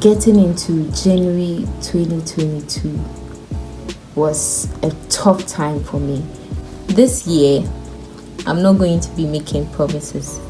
Getting into January 2022 was a tough time for me. This year, I'm not going to be making promises.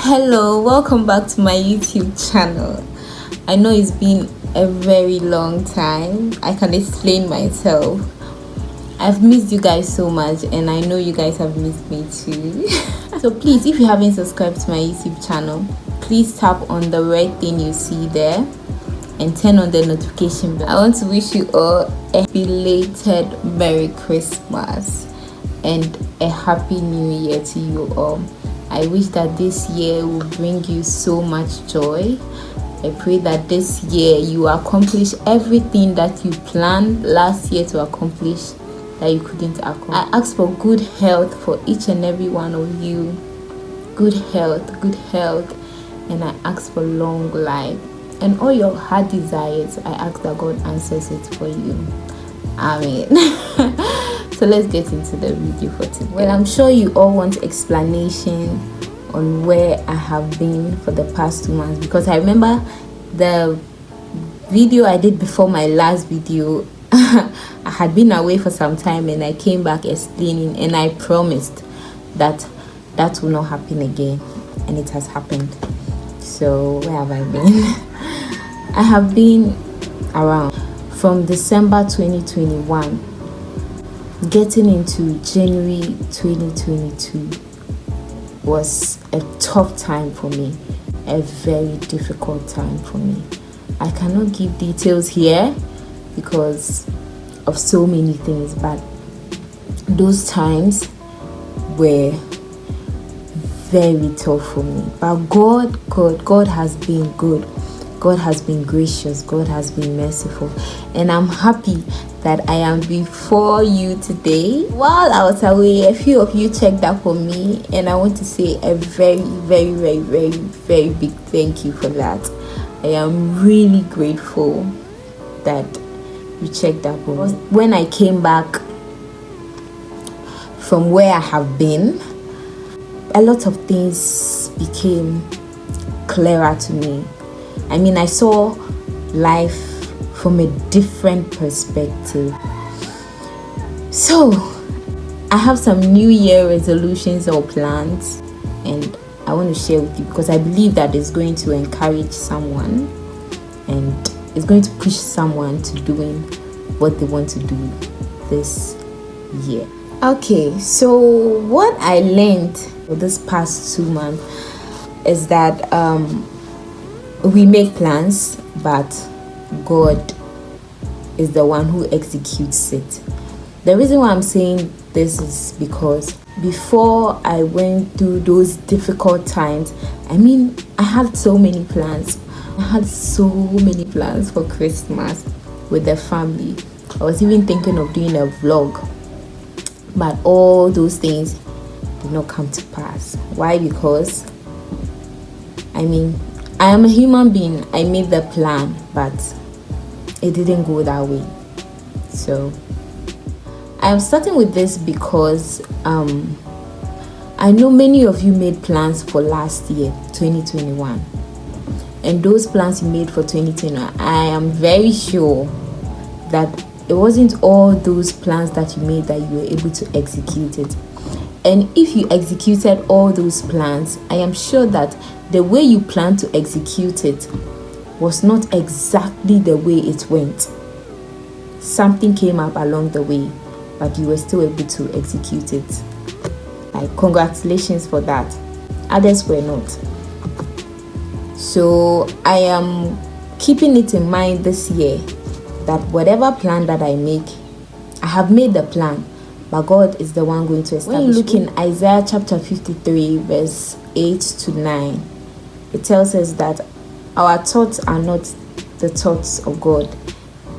Hello, welcome back to my YouTube channel. I know it's been a very long time. I can explain myself. I've missed you guys so much, and I know you guys have missed me too. So please, if you haven't subscribed to my YouTube channel, please tap on the red thing you see there and turn on the notification bell. I want to wish you all a belated Merry Christmas and a Happy New Year to you all. I wish that this year will bring you so much joy. I pray that this year you accomplish everything that you planned last year to accomplish that you couldn't accomplish. I ask for good health for each and every one of you. Good health, and I ask for long life. And all your heart desires, I ask that God answers it for you. Amen. So let's get into the video for today. Well, I'm sure you all want explanation on where I have been for the past 2 months, because I remember the video I did before my last video. I had been away for some time and I came back explaining, and I promised that that will not happen again, and it has happened. So where have I been? I have been around from December 2021 getting into January 2022 was a tough time for me, a very difficult time for me. I cannot give details here because of so many things, but those times were very tough for me. But God has been good. God has been gracious. God has been merciful, and I'm happy that I am before you today. While I was away, a few of you checked up for me, and I want to say a very big thank you for that. I am really grateful that you checked up on me. When I came back from where I have been, a lot of things became clearer to me. I mean, I saw life from a different perspective. So I have some New Year resolutions or plans, and I want to share with you because I believe that it's going to encourage someone and it's going to push someone to doing what they want to do this year. Okay, so what I learned for this past 2 months is that we make plans, but God is the one who executes it. The reason why I'm saying this is because before I went through those difficult times, I mean, I had so many plans. I had so many plans for Christmas with the family. I was even thinking of doing a vlog, but all those things did not come to pass. Why? Because I mean, I am a human being. I made the plan, but it didn't go that way. So I am starting with this because I know many of you made plans for last year, 2021. And those plans you made for 2021, I am very sure that it wasn't all those plans that you made that you were able to execute it. And if you executed all those plans, I am sure that the way you planned to execute it was not exactly the way it went. Something came up along the way, but you were still able to execute it. Like, congratulations for that. Others were not. So I am keeping it in mind this year that whatever plan that I make, I have made the plan, but God is the one going to establish. When you look in Isaiah chapter 53 verse 8 to 9, it tells us that our thoughts are not the thoughts of God,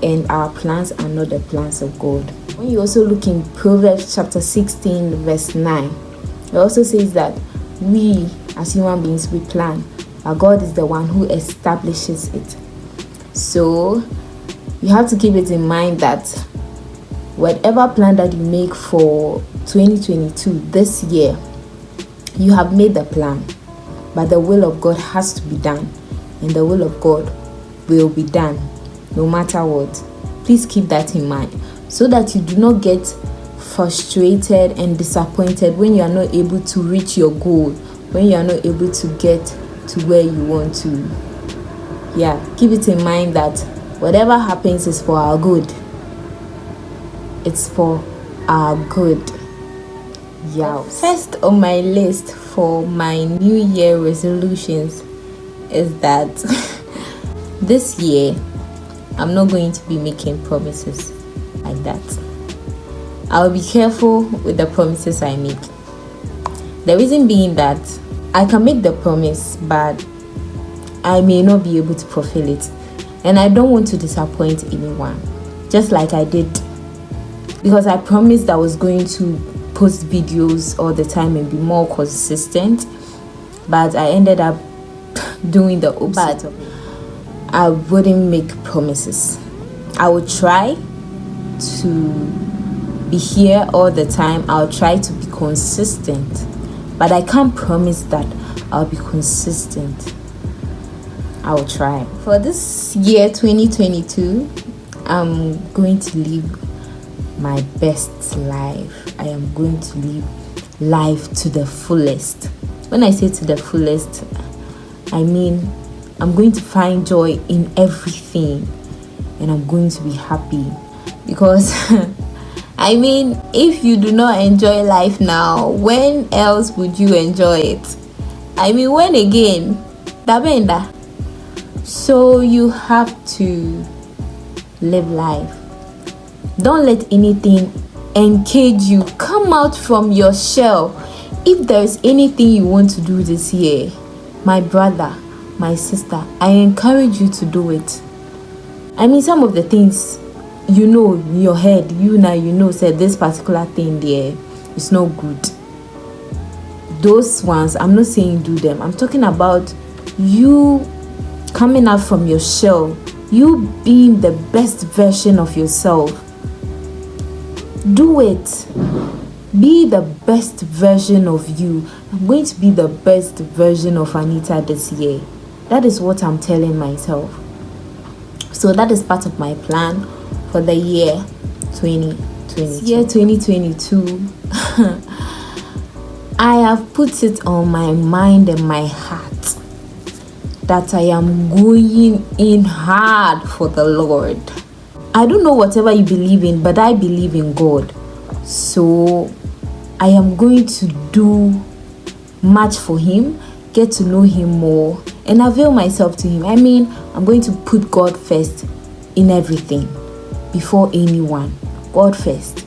and our plans are not the plans of God. When you also look in Proverbs chapter 16 verse 9, it also says that we as human beings, we plan, but God is the one who establishes it. So you have to keep it in mind that whatever plan that you make for 2022 this year, you have made the plan, but the will of God has to be done, and the will of God will be done no matter what. Please keep that in mind, so that you do not get frustrated and disappointed when you are not able to reach your goal, when you are not able to get to where you want to. Yeah, keep it in mind that whatever happens is for our good. It's for our good. Yeah. First on my list for my New Year resolutions is that this year I'm not going to be making promises like that. I'll be careful with the promises I make. The reason being that I can make the promise, but I may not be able to fulfill it. And I don't want to disappoint anyone, just like I did. Because I promised I was going to post videos all the time and be more consistent, but I ended up doing the opposite. I wouldn't make promises. I would try to be here all the time. I'll try to be consistent, but I can't promise that I'll be consistent. I will try. For this year 2022, I'm going to live my best life. I am going to live life to the fullest. When I say to the fullest, I mean I'm going to find joy in everything, and I'm going to be happy. Because I mean, if you do not enjoy life now, when else would you enjoy it? I mean, when again? Dabenda. So you have to live life. Don't let anything engage you. Come out from your shell. If there is anything you want to do this year, my brother, my sister, I encourage you to do it. I mean, some of the things you know in your head, you know, said this particular thing there is not good. Those ones, I'm not saying do them. I'm talking about you coming out from your shell, you being the best version of yourself. Do it. Be the best version of you. I'm going to be the best version of Anita this year. That is what I'm telling myself. So that is part of my plan for the year 2022. Year 2022, I have put it on my mind and my heart that I am going in hard for the Lord. I don't know whatever you believe in, but I believe in God. So I am going to do much for Him, get to know Him more, and avail myself to Him. I mean, I'm going to put God first in everything, before anyone. God first.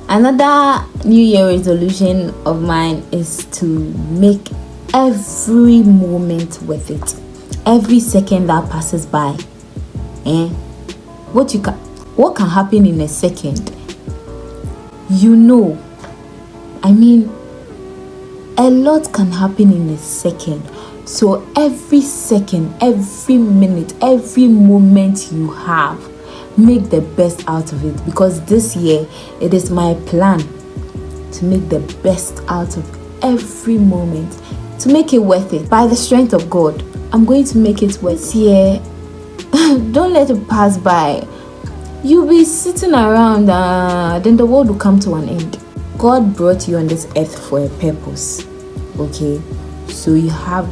Another New Year resolution of mine is to make every moment worth it. Every second that passes by. What can happen in a second? You know. I mean, a lot can happen in a second. So every second, every minute, every moment you have, make the best out of it. Because this year, it is my plan to make the best out of every moment, to make it worth it. By the strength of God, I'm going to make it worth it. This year, don't let it pass by. You'll be sitting around, then the world will come to an end. God brought you on this earth for a purpose, okay? So you have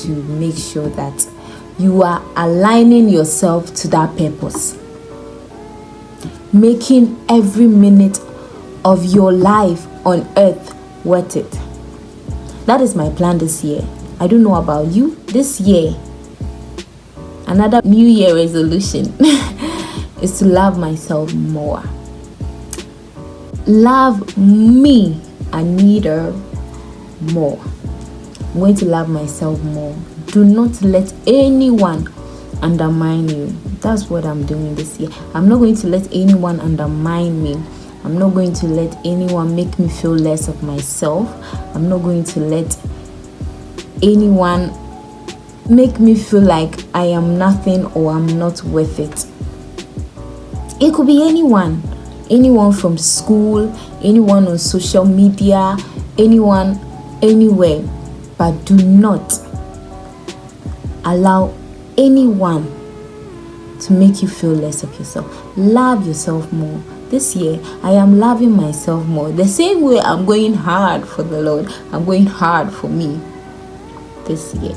to make sure that you are aligning yourself to that purpose, making every minute of your life on earth worth it. That is my plan this year. I don't know about you. This year, another New Year resolution is to love myself more. Love me, Anita, more. I'm going to love myself more. Do not let anyone undermine you. That's what I'm doing this year. I'm not going to let anyone undermine me. I'm not going to let anyone make me feel less of myself. I'm not going to let anyone make me feel like I am nothing or I'm not worth it. It could be anyone. anyone from school, anyone on social media, anyone anywhere, but do not allow anyone to make you feel less of yourself. Love yourself more. This year, I am loving myself more. The same way I'm going hard for the Lord, I'm going hard for me this year.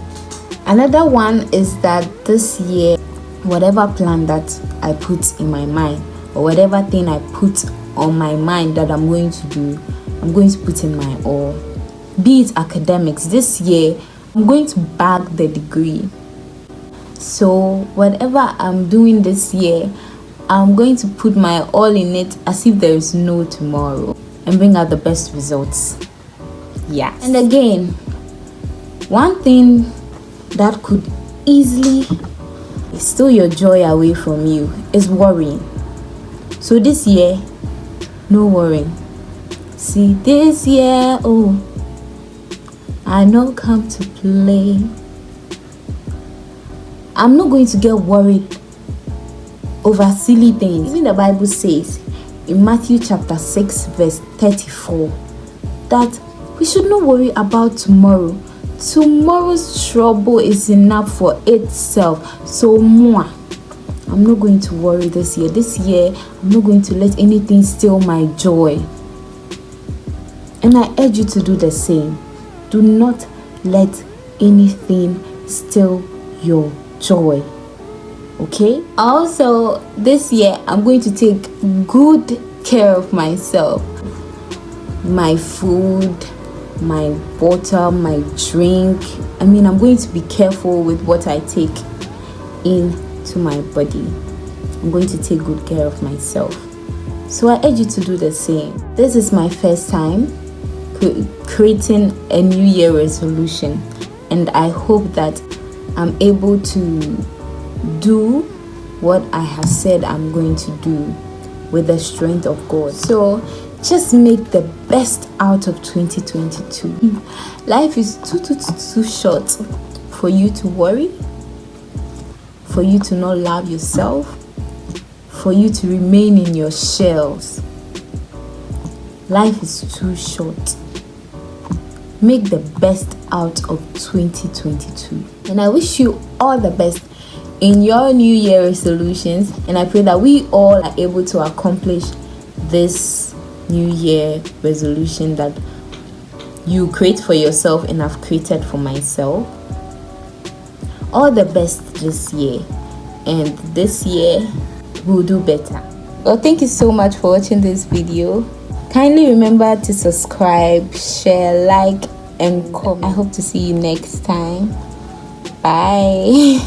Another one is that this year, whatever plan that I put in my mind, or whatever thing I put on my mind that I'm going to do, I'm going to put in my all. Be it academics, this year, I'm going to bag the degree. So whatever I'm doing this year, I'm going to put my all in it as if there is no tomorrow and bring out the best results. Yeah. And again, one thing that could easily steal your joy away from you is worrying. So this year, no worrying. See, this year, oh, I know come to play. I'm not going to get worried over silly things. Even the Bible says in Matthew chapter 6 verse 34 that we should not worry about tomorrow. Tomorrow's trouble is enough for itself. So moi, I'm not going to worry this year. This year, I'm not going to let anything steal my joy. And I urge you to do the same. Do not let anything steal your joy. Okay? Also, this year, I'm going to take good care of myself. My food, my water, my drink. I'm going to be careful with what I take into my body. I'm going to take good care of myself. So I urge you to do the same. This is my first time creating a New Year resolution, and I hope that I'm able to do what I have said I'm going to do with the strength of God. So just make the best out of 2022. Life is too short for you to worry, for you to not love yourself, for you to remain in your shells. Life is too short. Make the best out of 2022. And I wish you all the best in your New Year resolutions. And I pray that we all are able to accomplish this New Year resolution that you create for yourself and I've created for myself. All the best this year. And this year, we'll do better. Well, thank you so much for watching this video. Kindly remember to subscribe, share, like, and comment. I hope to see you next time. Bye.